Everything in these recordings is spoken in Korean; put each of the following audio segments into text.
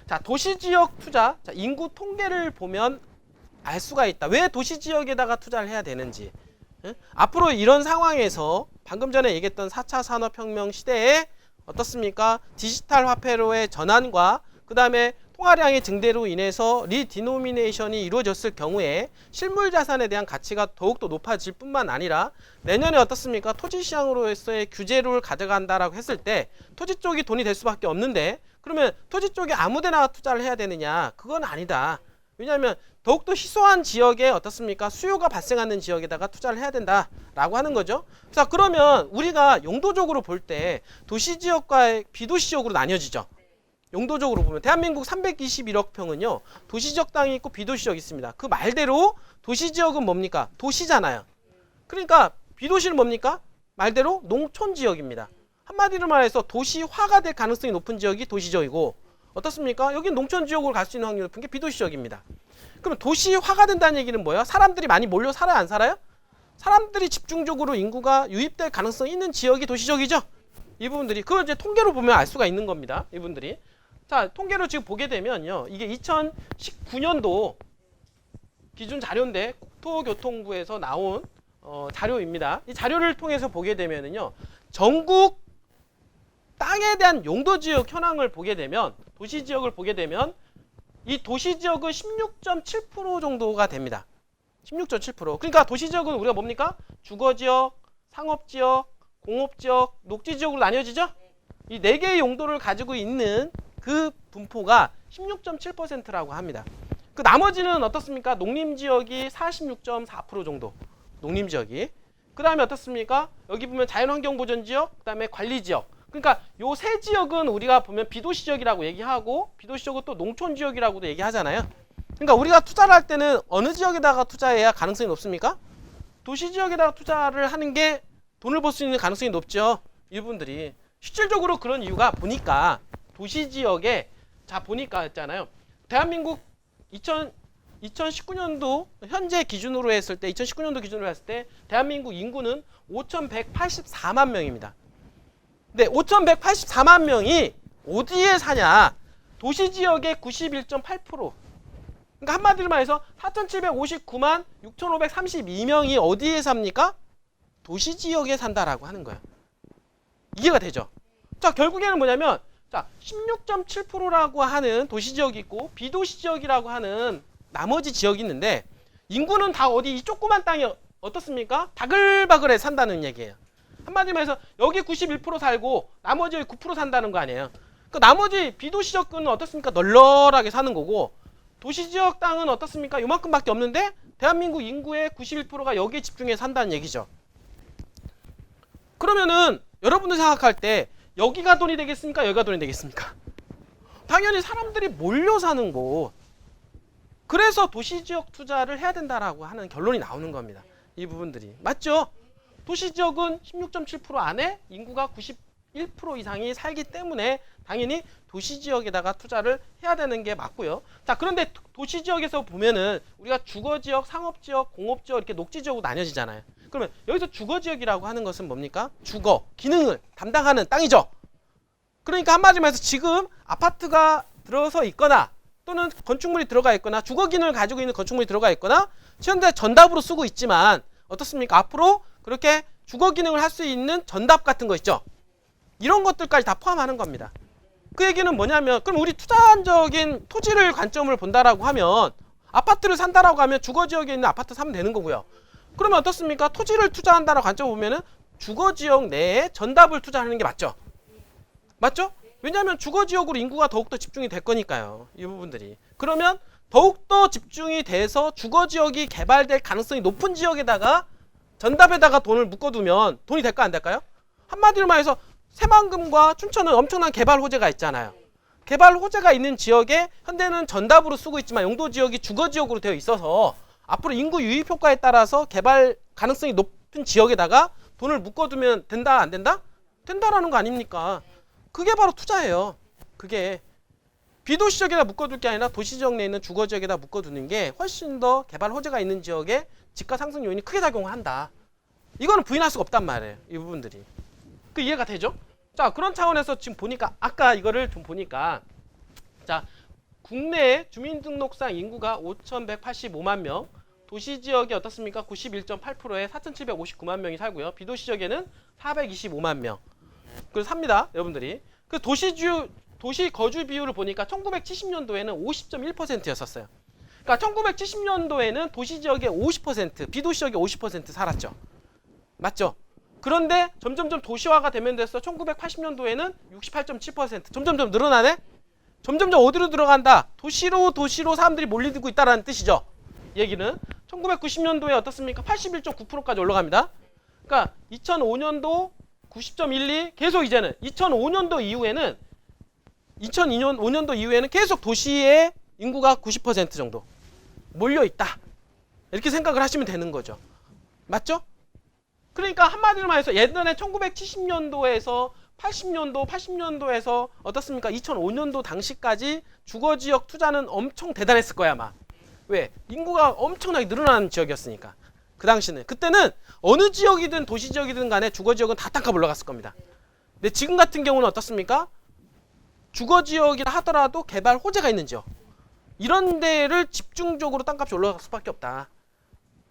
자, 도시지역 투자. 자, 인구 통계를 보면 알 수가 있다. 왜 도시지역에다가 투자를 해야 되는지. 앞으로 이런 상황에서 방금 전에 얘기했던 4차 산업혁명 시대에 어떻습니까? 디지털 화폐로의 전환과 그 다음에 통화량의 증대로 인해서 리디노미네이션이 이루어졌을 경우에 실물 자산에 대한 가치가 더욱더 높아질 뿐만 아니라 내년에 어떻습니까? 토지 시장으로서의 규제를 가져간다라고 했을 때 토지 쪽이 돈이 될 수밖에 없는데 그러면 토지 쪽에 아무데나 투자를 해야 되느냐? 그건 아니다. 왜냐하면 더욱더 희소한 지역에 어떻습니까? 수요가 발생하는 지역에다가 투자를 해야 된다라고 하는 거죠. 자, 그러면 우리가 용도적으로 볼 때 도시지역과 비도시지역으로 나뉘어지죠. 용도적으로 보면 대한민국 321억 평은요. 도시지역 땅이 있고 비도시지역이 있습니다. 그 말대로 도시지역은 뭡니까? 도시잖아요. 그러니까 비도시는 뭡니까? 말대로 농촌지역입니다. 한마디로 말해서 도시화가 될 가능성이 높은 지역이 도시지역이고 어떻습니까? 여긴 농촌지역으로 갈 수 있는 확률이 높은 게 비도시지역입니다. 그럼 도시화가 된다는 얘기는 뭐예요? 사람들이 많이 몰려 살아요? 안 살아요? 사람들이 집중적으로 인구가 유입될 가능성이 있는 지역이 도시지역이죠? 이 부분들이 그걸 이제 통계로 보면 알 수가 있는 겁니다. 이분들이. 자, 통계로 지금 보게 되면요. 이게 2019년도 기준 자료인데 국토교통부에서 나온 자료입니다. 이 자료를 통해서 보게 되면은요. 전국 땅에 대한 용도지역 현황을 보게 되면 도시지역을 보게 되면 이 도시지역은 16.7% 정도가 됩니다. 16.7%. 그러니까 도시지역은 우리가 뭡니까? 주거지역, 상업지역, 공업지역, 녹지지역으로 나뉘어지죠? 이 4개의 용도를 가지고 있는 그 분포가 16.7%라고 합니다. 그 나머지는 어떻습니까? 농림지역이 46.4% 정도. 농림지역이. 그 다음에 어떻습니까? 여기 보면 자연환경보전지역, 그 다음에 관리지역. 그러니까 요 세 지역은 우리가 보면 비도시지역이라고 얘기하고 비도시지역은 또 농촌지역이라고도 얘기하잖아요. 그러니까 우리가 투자를 할 때는 어느 지역에다가 투자해야 가능성이 높습니까? 도시지역에다가 투자를 하는 게 돈을 벌 수 있는 가능성이 높죠. 이분들이. 실질적으로 그런 이유가 보니까 도시지역에 자 보니까 했잖아요. 대한민국 2019년도 현재 기준으로 했을 때 2019년도 기준으로 했을 때 대한민국 인구는 5,184만 명입니다. 네, 5,184만 명이 어디에 사냐? 도시지역의 91.8%. 그러니까 한마디로 말해서 4,759만 6,532명이 어디에 삽니까? 도시지역에 산다라고 하는 거예요. 이해가 되죠? 자, 결국에는 뭐냐면 자, 16.7%라고 하는 도시지역이 있고 비도시지역이라고 하는 나머지 지역이 있는데 인구는 다 어디 이 조그만 땅이 어떻습니까? 바글바글해 산다는 얘기예요. 한마디로 해서 여기 91% 살고 나머지 9% 산다는 거 아니에요. 그 나머지 비도시지역은 어떻습니까? 널널하게 사는 거고 도시지역 땅은 어떻습니까? 요만큼밖에 없는데 대한민국 인구의 91%가 여기에 집중해 산다는 얘기죠. 그러면은 여러분들 생각할 때 여기가 돈이 되겠습니까? 여기가 돈이 되겠습니까? 당연히 사람들이 몰려 사는 곳. 그래서 도시지역 투자를 해야 된다라고 하는 결론이 나오는 겁니다. 이 부분들이. 맞죠? 도시지역은 16.7% 안에 인구가 91% 이상이 살기 때문에 당연히 도시지역에다가 투자를 해야 되는 게 맞고요. 자, 그런데 도시지역에서 보면은 우리가 주거지역, 상업지역, 공업지역 이렇게 녹지지역으로 나뉘어지잖아요. 그러면 여기서 주거지역이라고 하는 것은 뭡니까? 주거, 기능을 담당하는 땅이죠. 그러니까 한마디로 해서 지금 아파트가 들어서 있거나 또는 건축물이 들어가 있거나 주거 기능을 가지고 있는 건축물이 들어가 있거나 현재 전답으로 쓰고 있지만 어떻습니까? 앞으로 그렇게 주거 기능을 할 수 있는 전답 같은 거 있죠. 이런 것들까지 다 포함하는 겁니다. 그 얘기는 뭐냐면 그럼 우리 투자적인 토지를 관점을 본다라고 하면 아파트를 산다라고 하면 주거지역에 있는 아파트 사면 되는 거고요. 그러면 어떻습니까? 토지를 투자한다라고 관점을 보면은 주거지역 내에 전답을 투자하는 게 맞죠? 맞죠? 왜냐하면 주거지역으로 인구가 더욱더 집중이 될 거니까요. 이 부분들이. 그러면 더욱더 집중이 돼서 주거지역이 개발될 가능성이 높은 지역에다가 전답에다가 돈을 묶어두면 돈이 될까 안 될까요? 한마디로 말해서 새만금과 춘천은 엄청난 개발 호재가 있잖아요. 개발 호재가 있는 지역에 현대는 전답으로 쓰고 있지만 용도지역이 주거지역으로 되어 있어서 앞으로 인구 유입 효과에 따라서 개발 가능성이 높은 지역에다가 돈을 묶어두면 된다 안 된다? 된다라는 거 아닙니까? 그게 바로 투자예요. 그게 비도시지역에다 묶어둘 게 아니라 도시지역 내에 있는 주거지역에다 묶어두는 게 훨씬 더 개발 호재가 있는 지역에 집가 상승 요인이 크게 작용을 한다. 이거는 부인할 수가 없단 말이에요. 이 부분들이. 그 이해가 되죠? 자, 그런 차원에서 지금 보니까 아까 이거를 좀 보니까 자, 국내 주민등록상 인구가 5,185만 명, 도시 지역이 어떻습니까? 91.8%에 4,759만 명이 살고요. 비도시 지역에는 425만 명. 그래서 삽니다, 여러분들이. 그 도시 거주 비율을 보니까 1970년도에는 50.1%였었어요. 그러니까 1970년도에는 도시 지역의 50%, 비도시 지역의 50% 살았죠. 맞죠? 그런데 점점점 도시화가 되면 돼서 1980년도에는 68.7%, 점점점 늘어나네? 점점점 어디로 들어간다? 도시로 사람들이 몰리고 있다는 뜻이죠. 얘기는 1990년도에 어떻습니까? 81.9%까지 올라갑니다. 그러니까 2005년도 90.12 계속 이제는 2005년도 이후에는 2005년도 이후에는 계속 도시의 인구가 90% 정도 몰려 있다. 이렇게 생각을 하시면 되는 거죠. 맞죠? 그러니까 한마디로 말해서 예전에 1970년도에서 80년도에서 어떻습니까? 2005년도 당시까지 주거지역 투자는 엄청 대단했을 거야 아마. 왜? 인구가 엄청나게 늘어나는 지역이었으니까. 그 당시는. 그때는 어느 지역이든 도시 지역이든 간에 주거지역은 다 땅값 올라갔을 겁니다. 근데 지금 같은 경우는 어떻습니까? 주거지역이라 하더라도 개발 호재가 있는 지역. 이런 데를 집중적으로 땅값이 올라갈 수밖에 없다.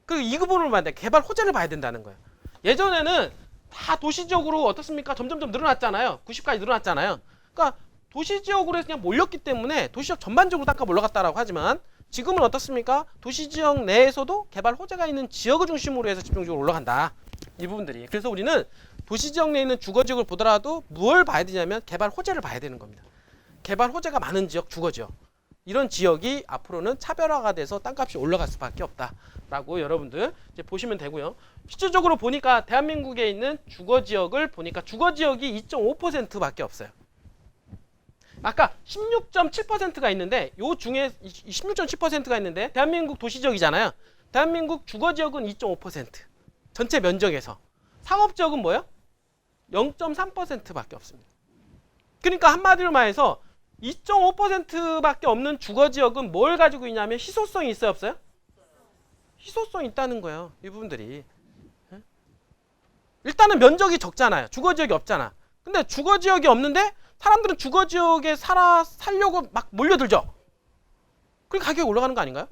그 이 부분을 봐야 돼. 개발 호재를 봐야 된다는 거예요. 예전에는 다 도시지역으로 어떻습니까? 점점점 늘어났잖아요. 90까지 늘어났잖아요. 그러니까 도시지역으로 해서 그냥 몰렸기 때문에 도시지역 전반적으로 땅값 올라갔다라고 하지만 지금은 어떻습니까? 도시지역 내에서도 개발 호재가 있는 지역을 중심으로 해서 집중적으로 올라간다. 이 부분들이. 그래서 우리는 도시지역 내에 있는 주거지역을 보더라도 뭘 봐야 되냐면 개발 호재를 봐야 되는 겁니다. 개발 호재가 많은 지역, 주거지역. 이런 지역이 앞으로는 차별화가 돼서 땅값이 올라갈 수밖에 없다라고 여러분들 이제 보시면 되고요. 실질적으로 보니까 대한민국에 있는 주거지역을 보니까 주거지역이 2.5%밖에 없어요. 아까 16.7%가 있는데 요 중에 16.7%가 있는데 대한민국 도시지역이잖아요. 대한민국 주거지역은 2.5%. 전체 면적에서. 상업지역은 뭐예요? 0.3%밖에 없습니다. 그러니까 한마디로 말해서 2.5%밖에 없는 주거지역은 뭘 가지고 있냐면 희소성이 있어요, 없어요? 희소성이 있다는 거예요. 이 부분들이. 일단은 면적이 적잖아요. 주거지역이 없잖아. 근데 주거지역이 없는데 사람들은 주거지역에 살려고 막 몰려들죠. 그러니까 가격이 올라가는 거 아닌가요?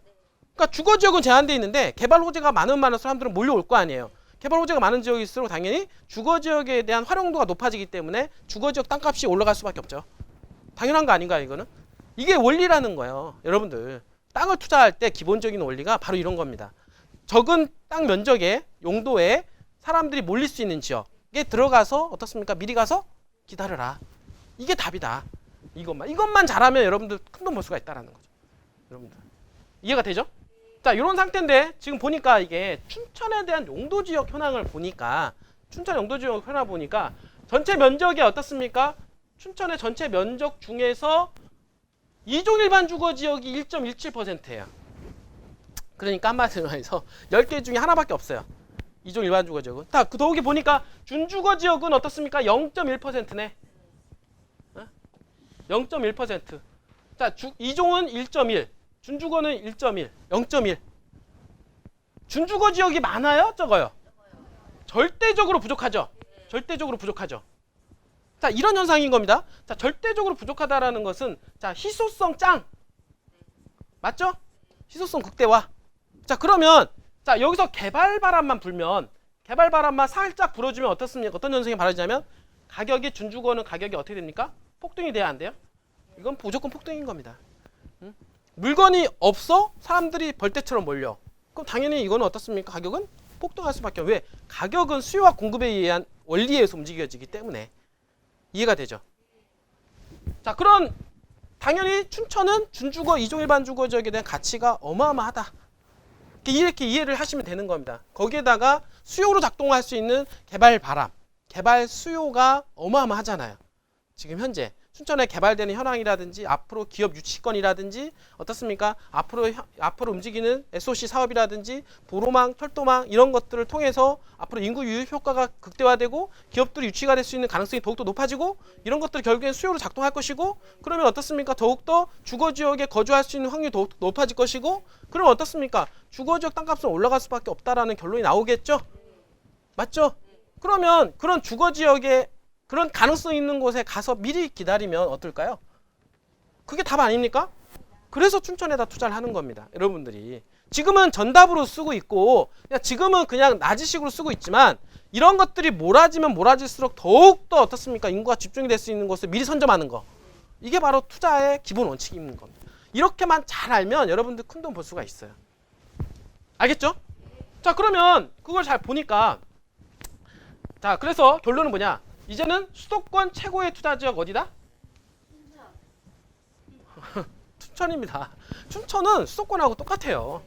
그러니까 주거지역은 제한되어 있는데 개발 호재가 많은 사람들은 몰려올 거 아니에요. 개발 호재가 많은 지역일수록 당연히 주거지역에 대한 활용도가 높아지기 때문에 주거지역 땅값이 올라갈 수밖에 없죠. 당연한 거 아닌가요, 이거는? 이게 원리라는 거예요. 여러분들 땅을 투자할 때 기본적인 원리가 바로 이런 겁니다. 적은 땅 면적에 용도에 사람들이 몰릴 수 있는 지역에 들어가서 어떻습니까? 미리 가서 기다려라. 이게 답이다. 이것만 잘하면 여러분들 큰돈 벌 수가 있다라는 거죠. 여러분들 이해가 되죠? 자, 이런 상태인데 지금 보니까 이게 춘천에 대한 용도지역 현황을 보니까 춘천 용도지역 현황 보니까 전체 면적이 어떻습니까? 춘천의 전체 면적 중에서 2종 일반 주거지역이 1.17%예요. 그러니까 한마디로 해서 10개 중에 하나밖에 없어요. 2종 일반 주거지역은. 다 더욱이 보니까 준주거지역은 어떻습니까? 0.1%네. 0.1%. 자, 2종은 1.1, 준주거는 1.1, 0.1. 준주거지역이 많아요? 적어요? 절대적으로 부족하죠? 절대적으로 부족하죠. 자, 이런 현상인 겁니다. 자, 절대적으로 부족하다라는 것은 자, 희소성 짱. 맞죠? 희소성 극대화. 자, 그러면 자, 여기서 개발 바람만 불면 개발 바람만 살짝 불어주면 어떻습니까? 어떤 현상이 벌어지냐면 가격이 준주거는 가격이 어떻게 됩니까? 폭등이 돼야 안 돼요? 이건 무조건 폭등인 겁니다. 물건이 없어? 사람들이 벌떼처럼 몰려. 그럼 당연히 이거는 어떻습니까? 가격은 폭등할 수밖에 없어요. 왜? 가격은 수요와 공급에 의한 원리에 의해서 움직여지기 때문에. 이해가 되죠? 자, 그런 당연히 춘천은 준주거, 2종 일반 주거지역에 대한 가치가 어마어마하다. 이렇게 이해를 하시면 되는 겁니다. 거기에다가 수요로 작동할 수 있는 개발 바람, 개발 수요가 어마어마하잖아요. 지금 현재 춘천에 개발되는 현황이라든지 앞으로 기업 유치권이라든지 어떻습니까? 앞으로 움직이는 SOC 사업이라든지 도로망, 철도망 이런 것들을 통해서 앞으로 인구 유입 효과가 극대화되고 기업들이 유치가 될 수 있는 가능성이 더욱더 높아지고 이런 것들이 결국엔 수요로 작동할 것이고 그러면 어떻습니까? 더욱더 주거지역에 거주할 수 있는 확률이 더욱더 높아질 것이고 그러면 어떻습니까? 주거지역 땅값은 올라갈 수밖에 없다라는 결론이 나오겠죠? 맞죠? 그러면 그런 주거지역에 그런 가능성 있는 곳에 가서 미리 기다리면 어떨까요? 그게 답 아닙니까? 그래서 춘천에다 투자를 하는 겁니다. 여러분들이 지금은 전답으로 쓰고 있고 지금은 그냥 낮이식으로 쓰고 있지만 이런 것들이 몰아지면 몰아질수록 더욱더 어떻습니까? 인구가 집중이 될 수 있는 곳을 미리 선점하는 거. 이게 바로 투자의 기본 원칙인 겁니다. 이렇게만 잘 알면 여러분들 큰 돈 벌 수가 있어요. 알겠죠? 자, 그러면 그걸 잘 보니까 자, 그래서 결론은 뭐냐? 이제는 수도권 최고의 투자 지역 어디다? 춘천입니다. 춘천은 수도권하고 똑같아요.